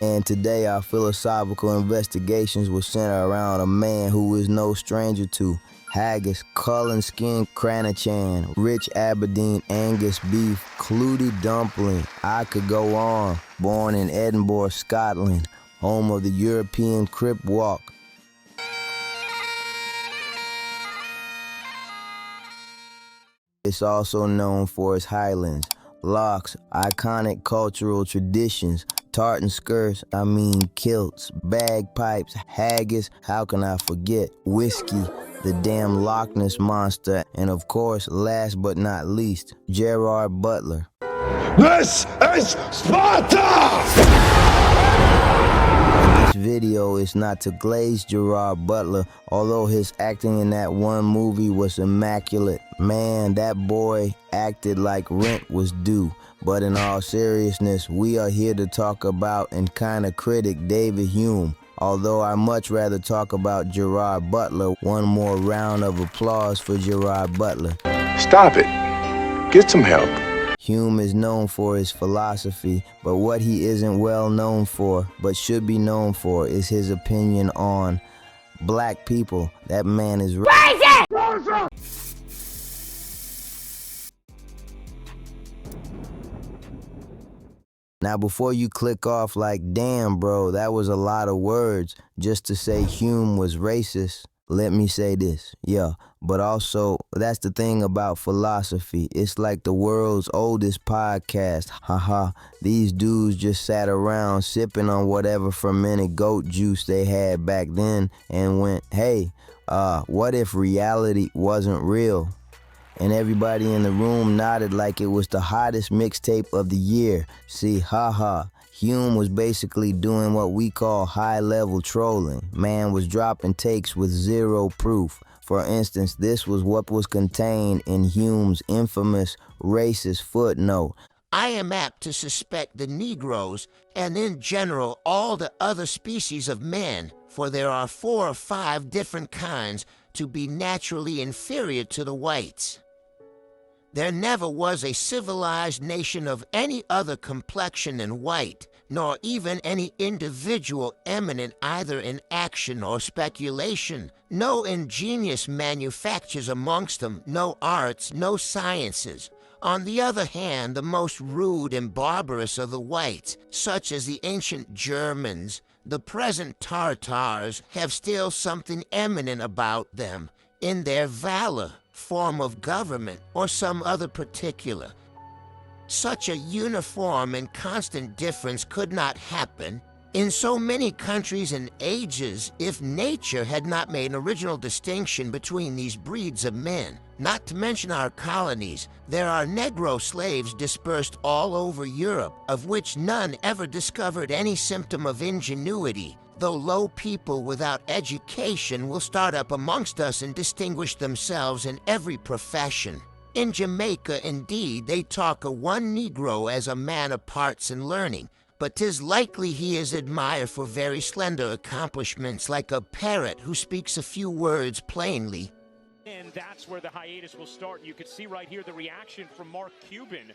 And today our philosophical investigations will center around a man who is no stranger to haggis, Cullen skin Cranachan, rich Aberdeen Angus beef, Clutie dumpling. I could go on. Born in Edinburgh, Scotland, home of the European Crip Walk. It's also known for its highlands, locks, iconic cultural traditions, tartan skirts, kilts, bagpipes, haggis, how can I forget, whiskey, the damn Loch Ness monster, and of course, last but not least, Gerard Butler. This is Sparta! This video is not to glaze Gerard Butler, although his acting in that one movie was immaculate. Man, that boy acted like rent was due. But in all seriousness, we are here to talk about and kind of critic David Hume. Although I much rather talk about Gerard Butler. One more round of applause for Gerard Butler. Stop it. Get some help. Hume is known for his philosophy, but what he isn't well known for, but should be known for, is his opinion on black people. That man is racist! Now before you click off like, damn bro, that was a lot of words just to say Hume was racist, let me say this, but also, that's the thing about philosophy. It's like the world's oldest podcast, haha. These dudes just sat around sipping on whatever fermented goat juice they had back then and went, hey, what if reality wasn't real? And everybody in the room nodded like it was the hottest mixtape of the year. See, haha. Hume was basically doing what we call high-level trolling. Man was dropping takes with zero proof. For instance, this was what was contained in Hume's infamous racist footnote. I am apt to suspect the Negroes, and in general all the other species of men, for there are 4 or 5 different kinds, to be naturally inferior to the whites. There never was a civilized nation of any other complexion than white, nor even any individual eminent either in action or speculation. No ingenious manufactures amongst them, no arts, no sciences. On the other hand, the most rude and barbarous of the whites, such as the ancient Germans, the present Tartars, have still something eminent about them in their valor, form of government, or some other particular. Such a uniform and constant difference could not happen in so many countries and ages if nature had not made an original distinction between these breeds of men. Not to mention our colonies, there are Negro slaves dispersed all over Europe, of which none ever discovered any symptom of ingenuity, though low people without education will start up amongst us and distinguish themselves in every profession. In Jamaica, indeed, they talk of one Negro as a man of parts and learning, but 'tis likely he is admired for very slender accomplishments, like a parrot who speaks a few words plainly. And that's where the hiatus will start. You can see right here the reaction from Mark Cuban.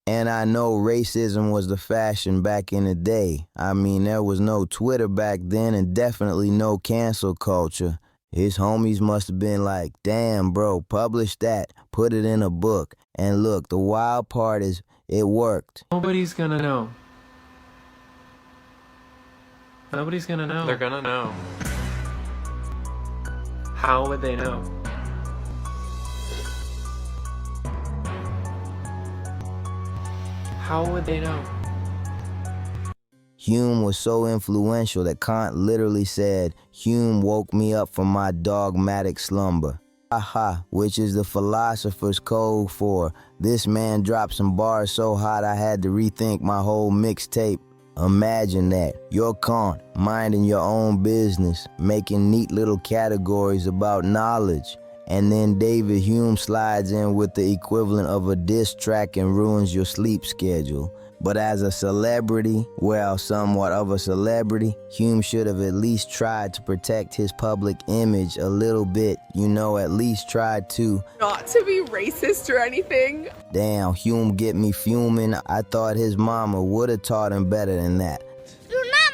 And I know racism was the fashion back in the day. There was no Twitter back then and definitely no cancel culture. His homies must have been like, damn bro, publish that, put it in a book. And look, the wild part is, it worked. Nobody's gonna know. Nobody's gonna know. They're gonna know. How would they know? How would they know? Hume was so influential that Kant literally said, Hume woke me up from my dogmatic slumber. Aha, which is the philosopher's code for, this man dropped some bars so hot I had to rethink my whole mixtape. Imagine that, you're Kant, minding your own business, making neat little categories about knowledge. And then David Hume slides in with the equivalent of a diss track and ruins your sleep schedule. But as a celebrity, well, somewhat of a celebrity, Hume should have at least tried to protect his public image a little bit, at least tried to. Not to be racist or anything. Damn, Hume get me fuming. I thought his mama would have taught him better than that. Do not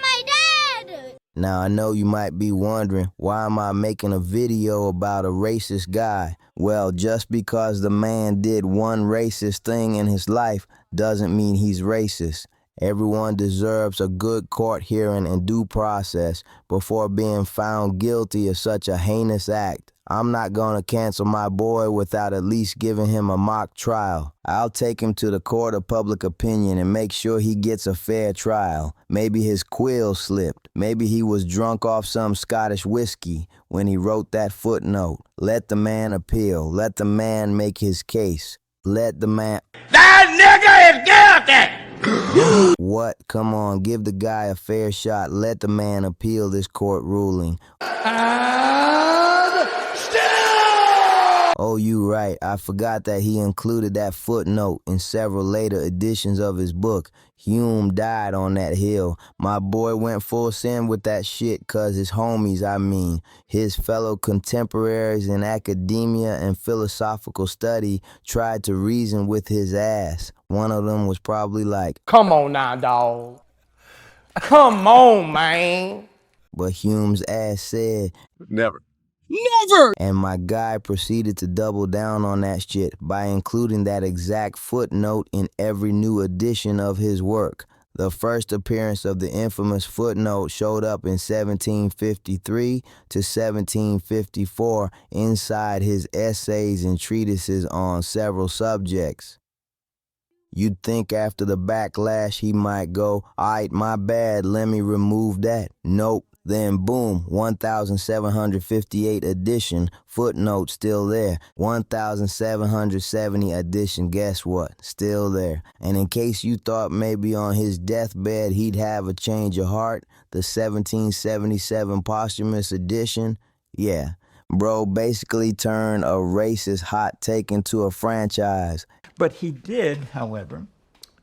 Now, I know you might be wondering, why am I making a video about a racist guy? Well, just because the man did one racist thing in his life doesn't mean he's racist. Everyone deserves a good court hearing and due process before being found guilty of such a heinous act. I'm not going to cancel my boy without at least giving him a mock trial. I'll take him to the court of public opinion and make sure he gets a fair trial. Maybe his quill slipped. Maybe he was drunk off some Scottish whiskey when he wrote that footnote. Let the man appeal. Let the man make his case. Let the man... That nigga is guilty! What? Come on, give the guy a fair shot. Let the man appeal this court ruling. Oh, you right. I forgot that he included that footnote in several later editions of his book. Hume died on that hill. My boy went full send with that shit cause his homies, his fellow contemporaries in academia and philosophical study tried to reason with his ass. One of them was probably like, "Come on now, dawg. Come on, man." But Hume's ass said, Never. Never! And my guy proceeded to double down on that shit by including that exact footnote in every new edition of his work. The first appearance of the infamous footnote showed up in 1753 to 1754 inside his essays and treatises on several subjects. You'd think after the backlash he might go, "Aight, my bad, let me remove that." Nope. Then boom, 1758 edition, footnote still there. 1770 edition, guess what? Still there. And in case you thought maybe on his deathbed he'd have a change of heart, the 1777 posthumous edition, yeah. Bro basically turned a racist hot take into a franchise. But he did, however,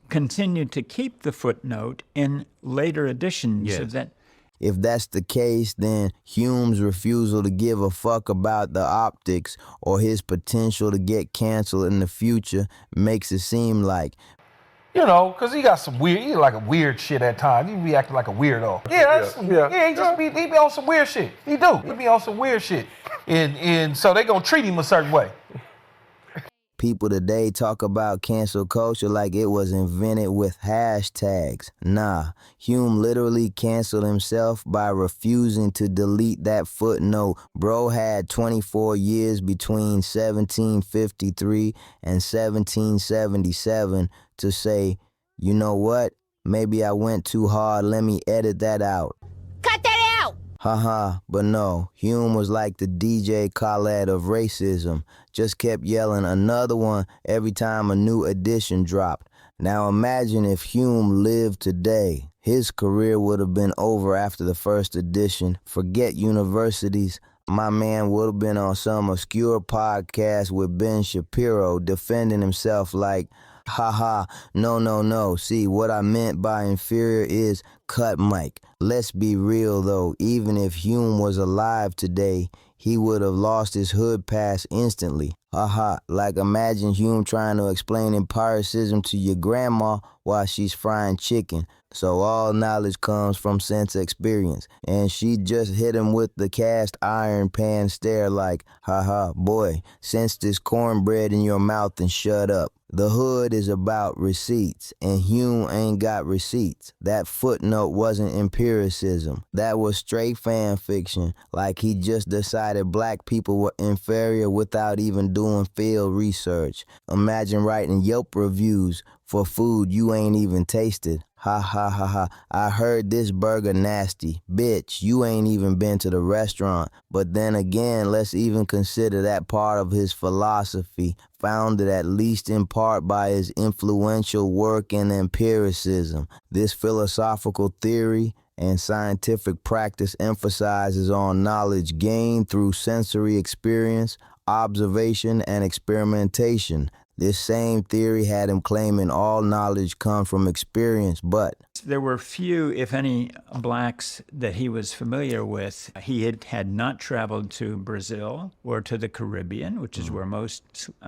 continue to keep the footnote in later editions of that. If that's the case, then Hume's refusal to give a fuck about the optics or his potential to get canceled in the future makes it seem like, You know, because he got some weird, he like a weird shit at times. He be acting like a weirdo. He be on some weird shit. He be on some weird shit. And so they gonna treat him a certain way. people today talk about cancel culture like it was invented with hashtags. Nah, Hume literally canceled himself by refusing to delete that footnote. Bro had 24 years between 1753 and 1777 to say, you know what? Maybe I went too hard, let me edit that out. Cut that out! Haha, but no, Hume was like the DJ Khaled of racism, just kept yelling another one every time a new edition dropped. Now imagine if Hume lived today. His career would have been over after the first edition. Forget universities. My man would have been on some obscure podcast with Ben Shapiro defending himself like, haha, no. See, what I meant by inferior is cut mic. Let's be real though, even if Hume was alive today, he would have lost his hood pass instantly. Haha, like imagine Hume trying to explain empiricism to your grandma while she's frying chicken. So all knowledge comes from sense experience. And she just hit him with the cast iron pan stare like, haha, boy, sense this cornbread in your mouth and shut up. The hood is about receipts, and Hume ain't got receipts. That footnote wasn't empiricism. That was straight fan fiction, like he just decided black people were inferior without even doing field research. Imagine writing Yelp reviews for food you ain't even tasted. Ha, I heard this burger nasty. Bitch, you ain't even been to the restaurant. But then again, let's even consider that part of his philosophy, founded at least in part by his influential work in empiricism. This philosophical theory and scientific practice emphasizes on knowledge gained through sensory experience, observation, and experimentation. This same theory had him claiming all knowledge comes from experience, but there were few, if any, blacks that he was familiar with. He had not traveled to Brazil or to the Caribbean, which is where most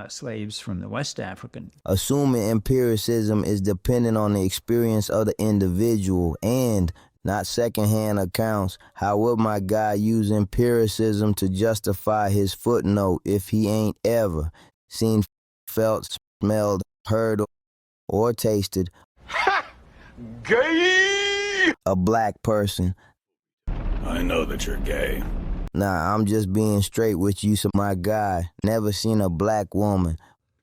slaves from the West African. Assuming empiricism is dependent on the experience of the individual and not secondhand accounts. How would my guy use empiricism to justify his footnote if he ain't ever seen, felt, smelled, heard, or tasted Gay! a black person? I know that you're gay. Nah, I'm just being straight with you, so my guy never seen a black woman.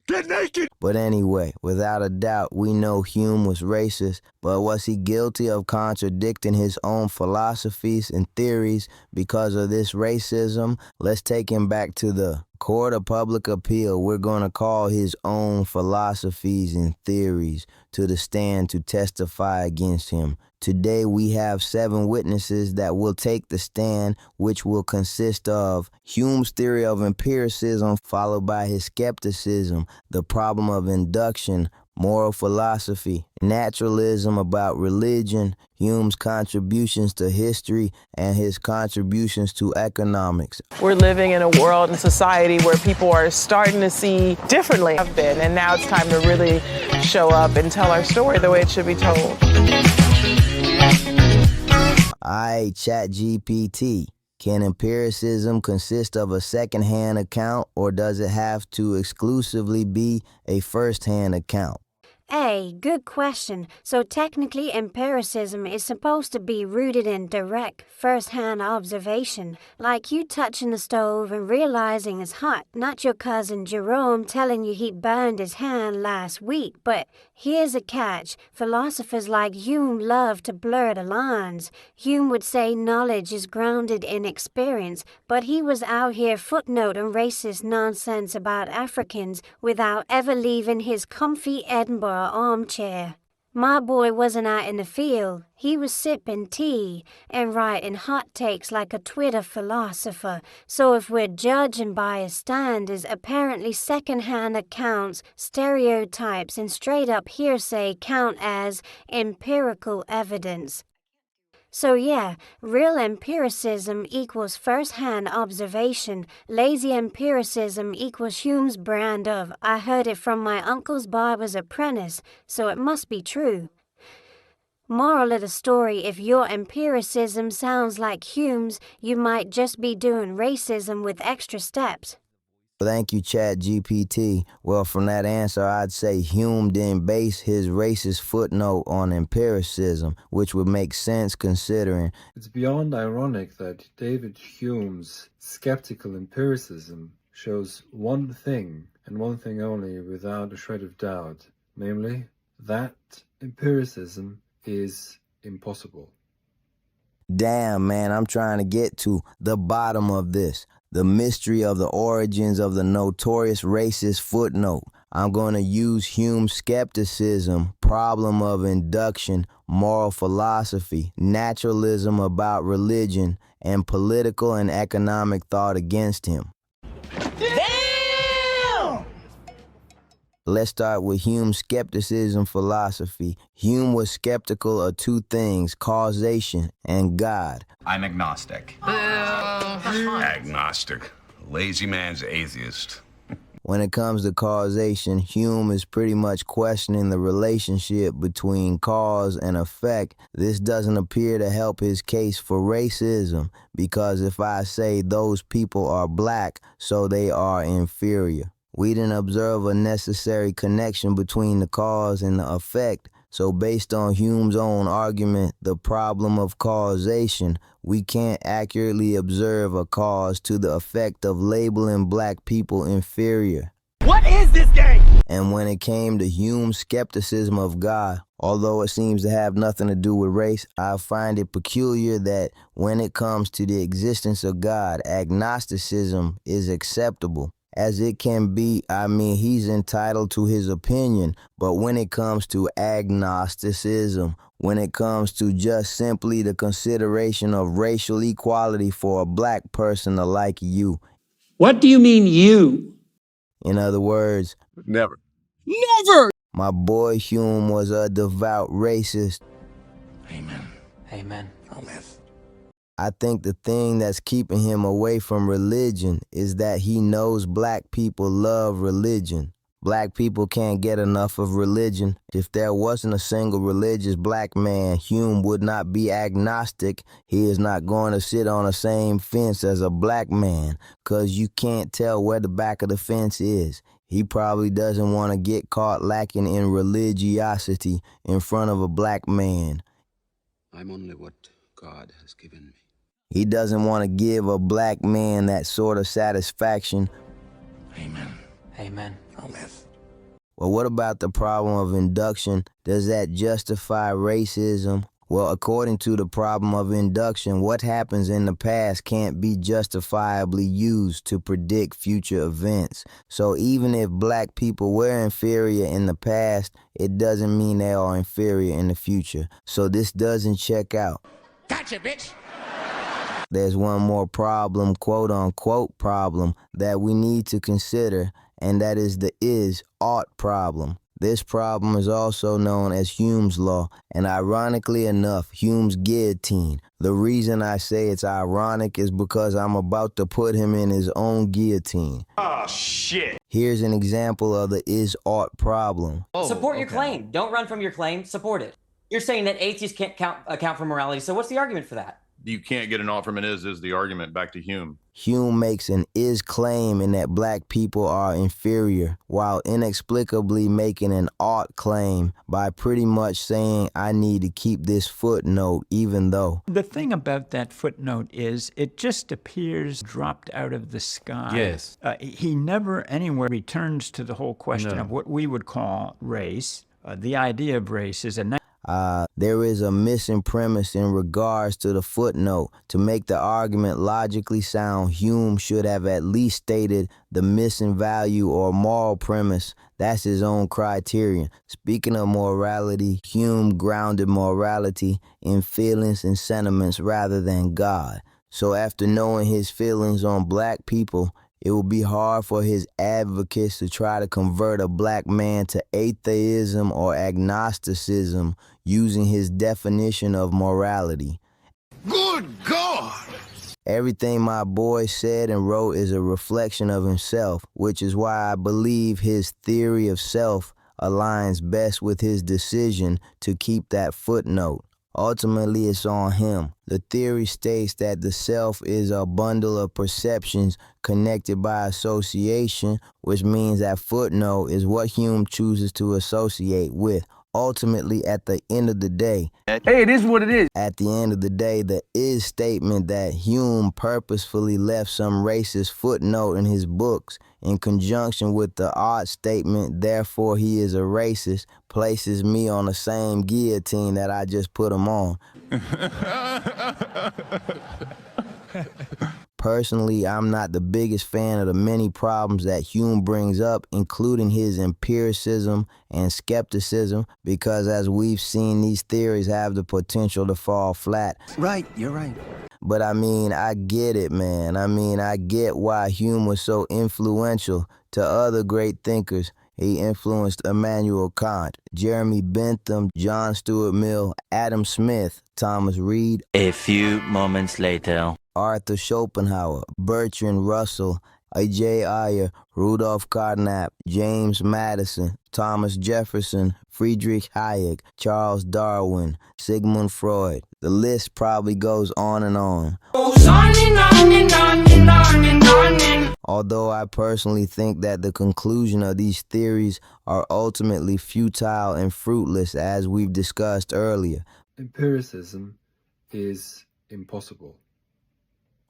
Get naked! But anyway, without a doubt, we know Hume was racist, but was he guilty of contradicting his own philosophies and theories because of this racism? Let's take him back to the court of public appeal. We're going to call his own philosophies and theories to the stand to testify against him. Today we have 7 witnesses that will take the stand, which will consist of Hume's theory of empiricism, followed by his skepticism, the problem of induction, moral philosophy, naturalism about religion, Hume's contributions to history, and his contributions to economics. We're living in a world and society where people are starting to see differently have been, and now it's time to really show up and tell our story the way it should be told. Alright, ChatGPT. Can empiricism consist of a second-hand account, or does it have to exclusively be a first-hand account? Hey, good question. So technically, empiricism is supposed to be rooted in direct, first-hand observation, like you touching the stove and realizing it's hot, not your cousin Jerome telling you he burned his hand last week. But here's a catch. Philosophers like Hume love to blur the lines. Hume would say knowledge is grounded in experience, but he was out here footnoting racist nonsense about Africans without ever leaving his comfy Edinburgh armchair. My boy wasn't out in the field. He was sipping tea and writing hot takes like a Twitter philosopher. So if we're judging by his standards, apparently second-hand accounts, stereotypes, and straight-up hearsay count as empirical evidence. So yeah, real empiricism equals first-hand observation. Lazy empiricism equals Hume's brand of, I heard it from my uncle's barber's apprentice, so it must be true. Moral of the story, if your empiricism sounds like Hume's, you might just be doing racism with extra steps. Thank you, ChatGPT. Well, from that answer, I'd say Hume didn't base his racist footnote on empiricism, which would make sense considering. It's beyond ironic that David Hume's skeptical empiricism shows one thing, and one thing only, without a shred of doubt, namely, that empiricism is impossible. Damn, man, I'm trying to get to the bottom of this. The mystery of the origins of the notorious racist footnote. I'm going to use Hume's skepticism, problem of induction, moral philosophy, naturalism about religion, and political and economic thought against him. Damn! Let's start with Hume's skepticism philosophy. Hume was skeptical of 2 things, causation and God. I'm agnostic. Agnostic. Lazy man's atheist. When it comes to causation, Hume is pretty much questioning the relationship between cause and effect. This doesn't appear to help his case for racism, because if I say those people are black, so they are inferior. We didn't observe a necessary connection between the cause and the effect. So based on Hume's own argument, the problem of causation, we can't accurately observe a cause to the effect of labeling black people inferior. What is this game? And when it came to Hume's skepticism of God, although it seems to have nothing to do with race, I find it peculiar that when it comes to the existence of God, agnosticism is acceptable. As it can be, I mean, he's entitled to his opinion, but when it comes to agnosticism, when it comes to just simply the consideration of racial equality for a black person like you. What do you mean you? In other words, Never. Never! My boy Hume was a devout racist. Amen. Amen. Amen. I think the thing that's keeping him away from religion is that he knows black people love religion. Black people can't get enough of religion. If there wasn't a single religious black man, Hume would not be agnostic. He is not going to sit on the same fence as a black man, 'cause you can't tell where the back of the fence is. He probably doesn't want to get caught lacking in religiosity in front of a black man. I'm only what God has given me. He doesn't want to give a black man that sort of satisfaction. Amen. Amen. Amen. Well, what about the problem of induction? Does that justify racism? Well, according to the problem of induction, what happens in the past can't be justifiably used to predict future events. So even if black people were inferior in the past, it doesn't mean they are inferior in the future. So this doesn't check out. Gotcha, bitch! There's one more problem, quote-unquote problem, that we need to consider, and that is the is-ought problem. This problem is also known as Hume's law, and ironically enough, Hume's guillotine. The reason I say it's ironic is because I'm about to put him in his own guillotine. Oh, shit. Here's an example of the is-ought problem. Support your claim. Don't run from your claim. Support it. You're saying that atheists can't account for morality, so what's the argument for that? You can't get an ought from an is the argument. Back to Hume. Hume makes an is claim in that black people are inferior, while inexplicably making an ought claim by pretty much saying I need to keep this footnote even though. The thing about that footnote is it just appears dropped out of the sky. Yes. He never anywhere returns to the whole question No. of what we would call race. The idea of race is a there is a missing premise in regards to the footnote. To make the argument logically sound, Hume should have at least stated the missing value or moral premise. That's his own criterion. Speaking of morality, Hume grounded morality in feelings and sentiments rather than God. So after knowing his feelings on black people, it will be hard for his advocates to try to convert a black man to atheism or agnosticism using his definition of morality. Good God! Everything my boy said and wrote is a reflection of himself, which is why I believe his theory of self aligns best with his decision to keep that footnote. Ultimately, it's on him. The theory states that the self is a bundle of perceptions connected by association, which means that footnote is what Hume chooses to associate with. Ultimately, at the end of the day, Hey, it is what it is. At the end of the day, the is statement that Hume purposefully left some racist footnote in his books in conjunction with the odd statement, therefore he is a racist, places me on the same guillotine that I just put him on. Personally, I'm not the biggest fan of the many problems that Hume brings up, including his empiricism and skepticism, because as we've seen, these theories have the potential to fall flat. Right, you're right. But I mean, I get it, man. I get why Hume was so influential to other great thinkers. He influenced Immanuel Kant, Jeremy Bentham, John Stuart Mill, Adam Smith, Thomas Reid. A few moments later. Arthur Schopenhauer, Bertrand Russell, A.J. Ayer, Rudolph Carnap, James Madison, Thomas Jefferson, Friedrich Hayek, Charles Darwin, Sigmund Freud. The list probably goes on and on. Goes on and on and on and on and on and. Although I personally think that the conclusion of these theories are ultimately futile and fruitless, as we've discussed earlier. Empiricism is impossible.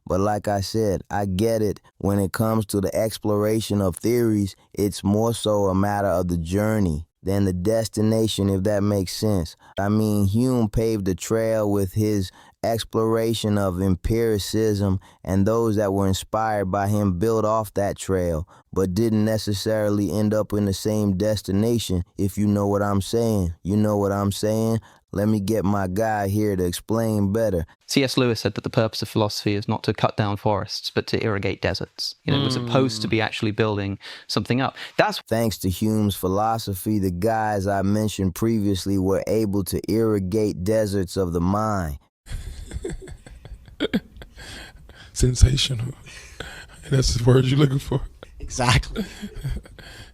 But like I said, I get it. When it comes to the exploration of theories, it's more so a matter of the journey than the destination, if that makes sense. I mean, Hume paved the trail with his exploration of empiricism, and those that were inspired by him built off that trail, but didn't necessarily end up in the same destination, if you know what I'm saying. You know what I'm saying? Let me get my guy here to explain better. C.S. Lewis said that the purpose of philosophy is not to cut down forests, but to irrigate deserts. We're supposed to be actually building something up. That's thanks to Hume's philosophy, the guys I mentioned previously were able to irrigate deserts of the mind. Sensational. And that's the word you're looking for. Exactly.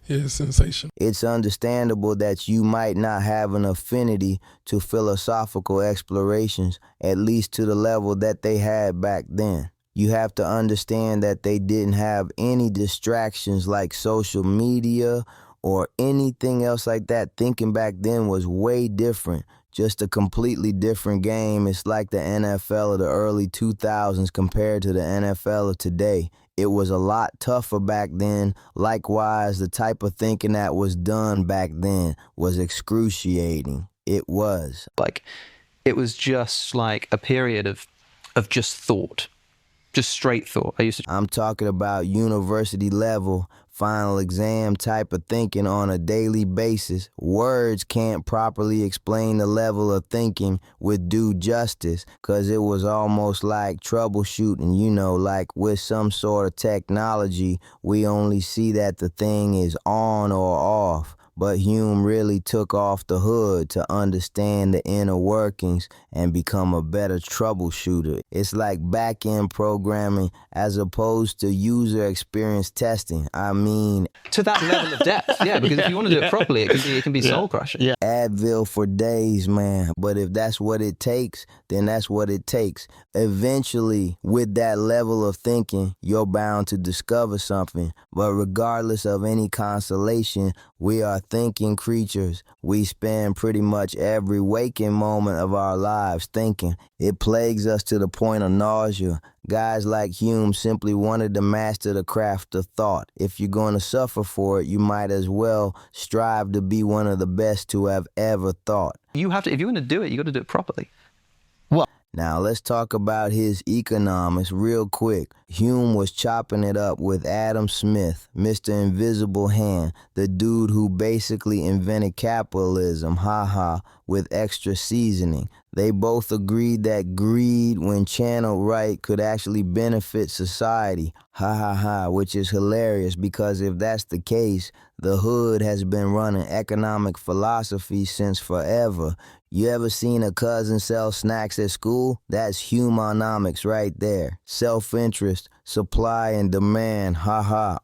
Yeah, sensational. It's understandable that you might not have an affinity to philosophical explorations, at least to the level that they had back then. You have to understand that they didn't have any distractions like social media or anything else like that. Thinking back then was way different, just a completely different game. It's like the NFL of the early 2000s compared to the NFL of today. It was a lot tougher back then. Likewise, the type of thinking that was done back then was excruciating. It was. Like, it was just like a period of just thought. Just straight thought. I'm talking about university level, final exam type of thinking on a daily basis. Words can't properly explain the level of thinking with due justice, because it was almost like troubleshooting, like with some sort of technology. We only see that the thing is on or off. But Hume really took off the hood to understand the inner workings and become a better troubleshooter. It's like back-end programming as opposed to user experience testing. I mean, to that level of depth, yeah, because if you want to do it properly, it can be soul-crushing. Yeah. Advil for days, man. But if that's what it takes, then that's what it takes. Eventually, with that level of thinking, you're bound to discover something. But regardless of any consolation, we are thinking creatures. We spend pretty much every waking moment of our lives thinking. It plagues us to the point of nausea. Guys like Hume simply wanted to master the craft of thought. If you're going to suffer for it, you might as well strive to be one of the best to have ever thought. You have to, if you want to do it, you got to do it properly. Now let's talk about his economics real quick. Hume was chopping it up with Adam Smith, Mr. Invisible Hand, the dude who basically invented capitalism, with extra seasoning. They both agreed that greed, when channeled right, could actually benefit society, which is hilarious because if that's the case, the hood has been running economic philosophy since forever. You ever seen a cousin sell snacks at school? That's Humeonomics right there. Self-interest, supply and demand,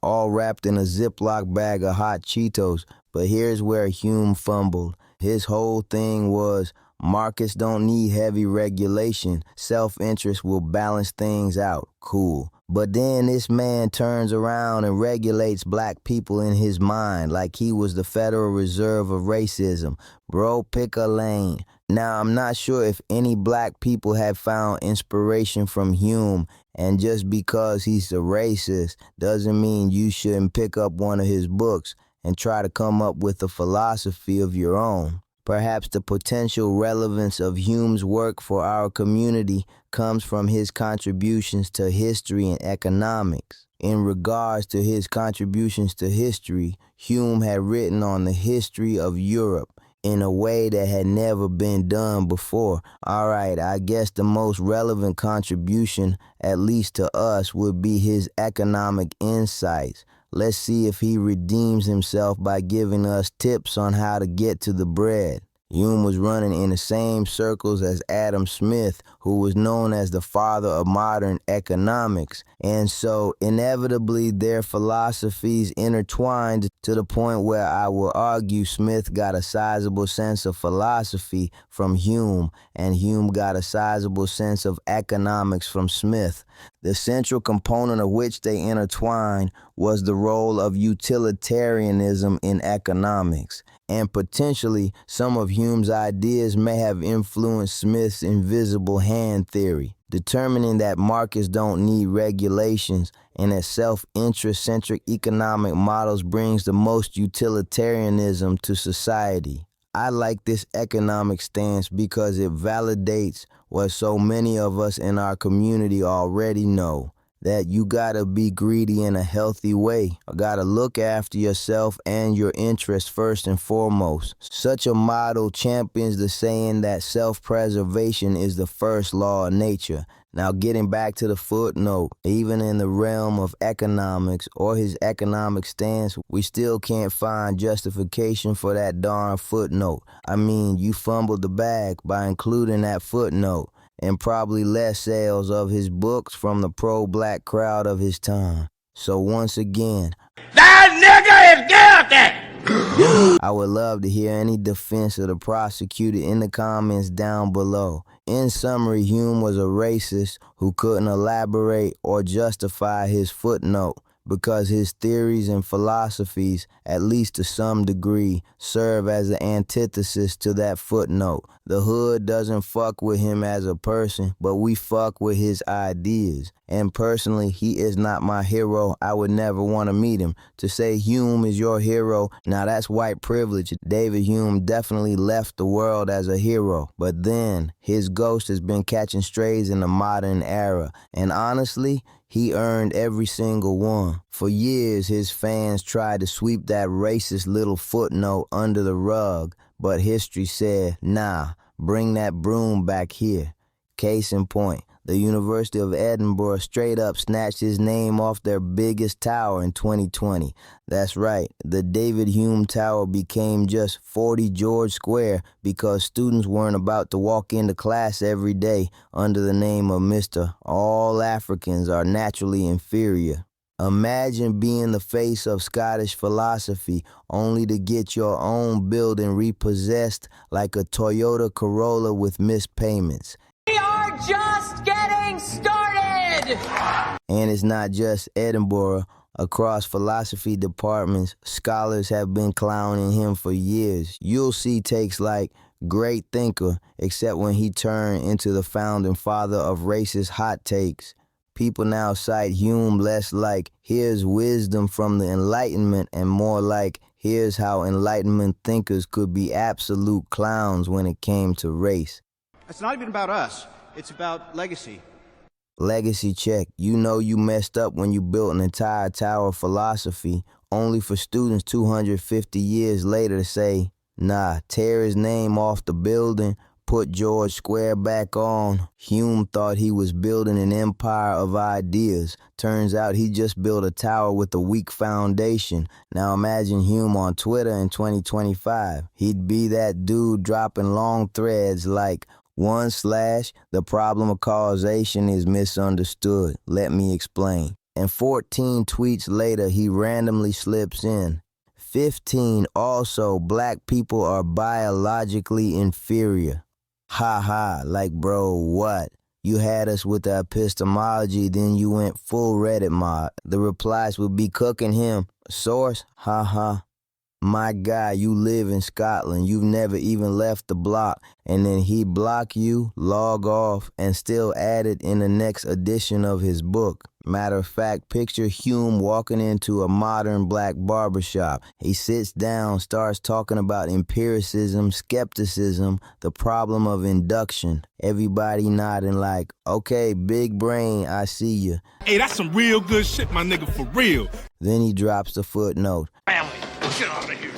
all wrapped in a Ziploc bag of hot Cheetos. But here's where Hume fumbled. His whole thing was, markets don't need heavy regulation. Self-interest will balance things out. Cool. But then this man turns around and regulates black people in his mind like he was the Federal Reserve of racism. Bro, pick a lane. Now, I'm not sure if any black people have found inspiration from Hume, and just because he's a racist doesn't mean you shouldn't pick up one of his books and try to come up with a philosophy of your own. Perhaps the potential relevance of Hume's work for our community comes from his contributions to history and economics. In regards to his contributions to history, Hume had written on the history of Europe in a way that had never been done before. All right, I guess the most relevant contribution, at least to us, would be his economic insights. Let's see if he redeems himself by giving us tips on how to get to the bread. Hume was running in the same circles as Adam Smith, who was known as the father of modern economics. And so inevitably their philosophies intertwined to the point where I will argue Smith got a sizable sense of philosophy from Hume, and Hume got a sizable sense of economics from Smith. The central component of which they intertwined was the role of utilitarianism in economics. And potentially, some of Hume's ideas may have influenced Smith's invisible hand theory, determining that markets don't need regulations and that self-interest-centric economic models brings the most utilitarianism to society. I like this economic stance because it validates what so many of us in our community already know, that you gotta be greedy in a healthy way. You gotta look after yourself and your interests first and foremost. Such a model champions the saying that self-preservation is the first law of nature. Now, getting back to the footnote, even in the realm of economics or his economic stance, we still can't find justification for that darn footnote. I mean, you fumbled the bag by including that footnote, and probably less sales of his books from the pro-black crowd of his time. So once again, That nigga is guilty! I would love to hear any defense of the prosecutor in the comments down below. In summary, Hume was a racist who couldn't elaborate or justify his footnote because his theories and philosophies, at least to some degree, serve as an antithesis to that footnote. The hood doesn't fuck with him as a person, but we fuck with his ideas. And personally, he is not my hero. I would never want to meet him. To say Hume is your hero, now that's white privilege. David Hume definitely left the world as a hero. But then, his ghost has been catching strays in the modern era. And honestly, he earned every single one. For years, his fans tried to sweep that racist little footnote under the rug, but history said, nah, bring that broom back here. Case in point, the University of Edinburgh straight up snatched his name off their biggest tower in 2020. That's right, the David Hume Tower became just 40 George Square because students weren't about to walk into class every day under the name of Mr. All Africans are naturally inferior. Imagine being the face of Scottish philosophy only to get your own building repossessed like a Toyota Corolla with missed payments. We are just getting started! And it's not just Edinburgh. Across philosophy departments, scholars have been clowning him for years. You'll see takes like great thinker, except when he turned into the founding father of racist hot takes. People now cite Hume less like, here's wisdom from the Enlightenment, and more like, here's how Enlightenment thinkers could be absolute clowns when it came to race. It's not even about us. It's about legacy. Legacy check. You know you messed up when you built an entire tower of philosophy, only for students 250 years later to say, nah, tear his name off the building, put George Square back on. Hume thought he was building an empire of ideas. Turns out he just built a tower with a weak foundation. Now imagine Hume on Twitter in 2025. He'd be that dude dropping long threads like, the problem of causation is misunderstood. Let me explain. And 14 tweets later, he randomly slips in. 15, also, black people are biologically inferior. Ha ha, like bro, what? You had us with the epistemology, then you went full Reddit mod. The replies would be cooking him. Source? Ha ha. My guy, you live in Scotland. You've never even left the block. And then he block you, log off, and still add it in the next edition of his book. Matter of fact, picture Hume walking into a modern black barbershop. He sits down, starts talking about empiricism, skepticism, the problem of induction. Everybody nodding like, okay, big brain, I see you. Hey, that's some real good shit, my nigga, for real. Then he drops the footnote. Family, get out of here.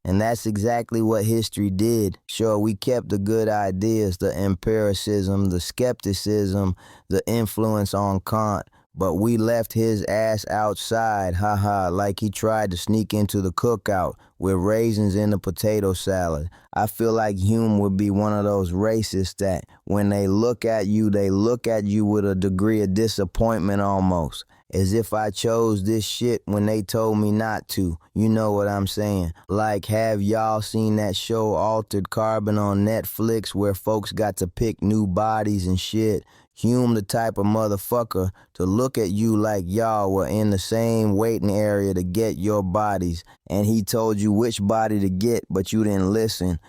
And that's exactly what history did. Sure, we kept the good ideas, the empiricism, the skepticism, the influence on Kant, but we left his ass outside, haha, like he tried to sneak into the cookout with raisins in the potato salad. I feel like Hume would be one of those racists that when they look at you with a degree of disappointment almost. As if I chose this shit when they told me not to. You know what I'm saying? Like, have y'all seen that show Altered Carbon on Netflix where folks got to pick new bodies and shit? Hume the type of motherfucker to look at you like y'all were in the same waiting area to get your bodies, and he told you which body to get, but you didn't listen.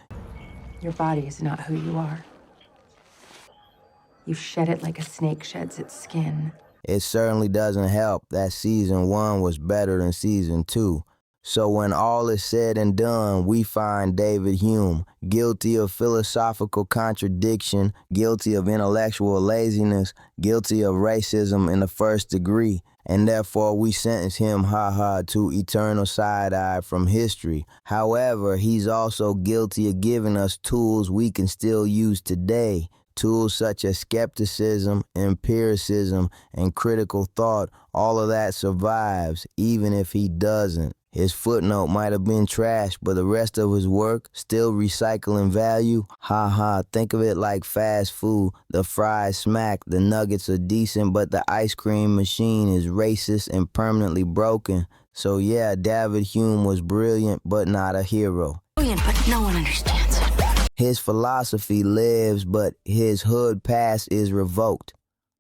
Your body is not who you are. You shed it like a snake sheds its skin. It certainly doesn't help that season 1 was better than season 2. So when all is said and done, we find David Hume guilty of philosophical contradiction, guilty of intellectual laziness, guilty of racism in the first degree, and therefore we sentence him, to eternal side-eye from history. However, he's also guilty of giving us tools we can still use today. Tools such as skepticism, empiricism, and critical thought, all of that survives, even if he doesn't. His footnote might have been trash, but the rest of his work still recycling value. Ha ha, think of it like fast food. The fries smack, the nuggets are decent, but the ice cream machine is racist and permanently broken. So yeah, David Hume was brilliant, but not a hero. Brilliant, but no one understands it. His philosophy lives, but his hood pass is revoked.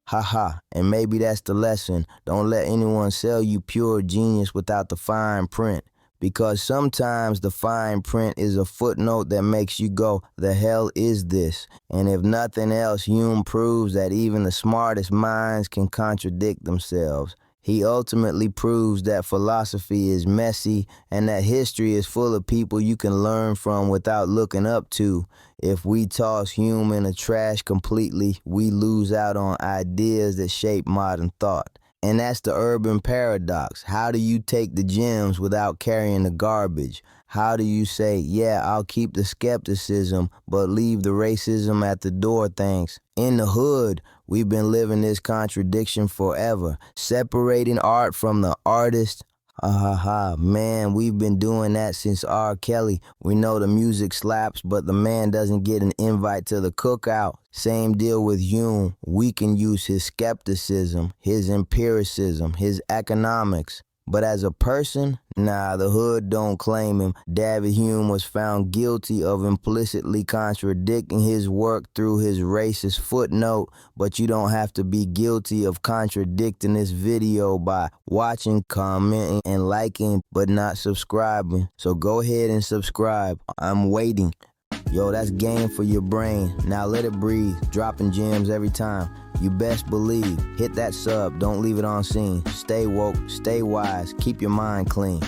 Ha, and maybe that's the lesson. Don't let anyone sell you pure genius without the fine print. Because sometimes the fine print is a footnote that makes you go, the hell is this? And if nothing else, Hume proves that even the smartest minds can contradict themselves. He ultimately proves that philosophy is messy and that history is full of people you can learn from without looking up to. If we toss Hume in the trash completely, we lose out on ideas that shape modern thought. And that's the urban paradox. How do you take the gems without carrying the garbage? How do you say, yeah, I'll keep the skepticism, but leave the racism at the door, thanks? In the hood, we've been living this contradiction forever, separating art from the artist. Man, we've been doing that since R. Kelly. We know the music slaps, but the man doesn't get an invite to the cookout. Same deal with Hume. We can use his skepticism, his empiricism, his economics. But as a person, nah, the hood don't claim him. David Hume was found guilty of implicitly contradicting his work through his racist footnote, but you don't have to be guilty of contradicting this video by watching, commenting, and liking, but not subscribing. So go ahead and subscribe. I'm waiting. Yo, that's game for your brain. Now let it breathe, dropping gems every time. You best believe. Hit that sub, don't leave it on scene. Stay woke, stay wise, keep your mind clean.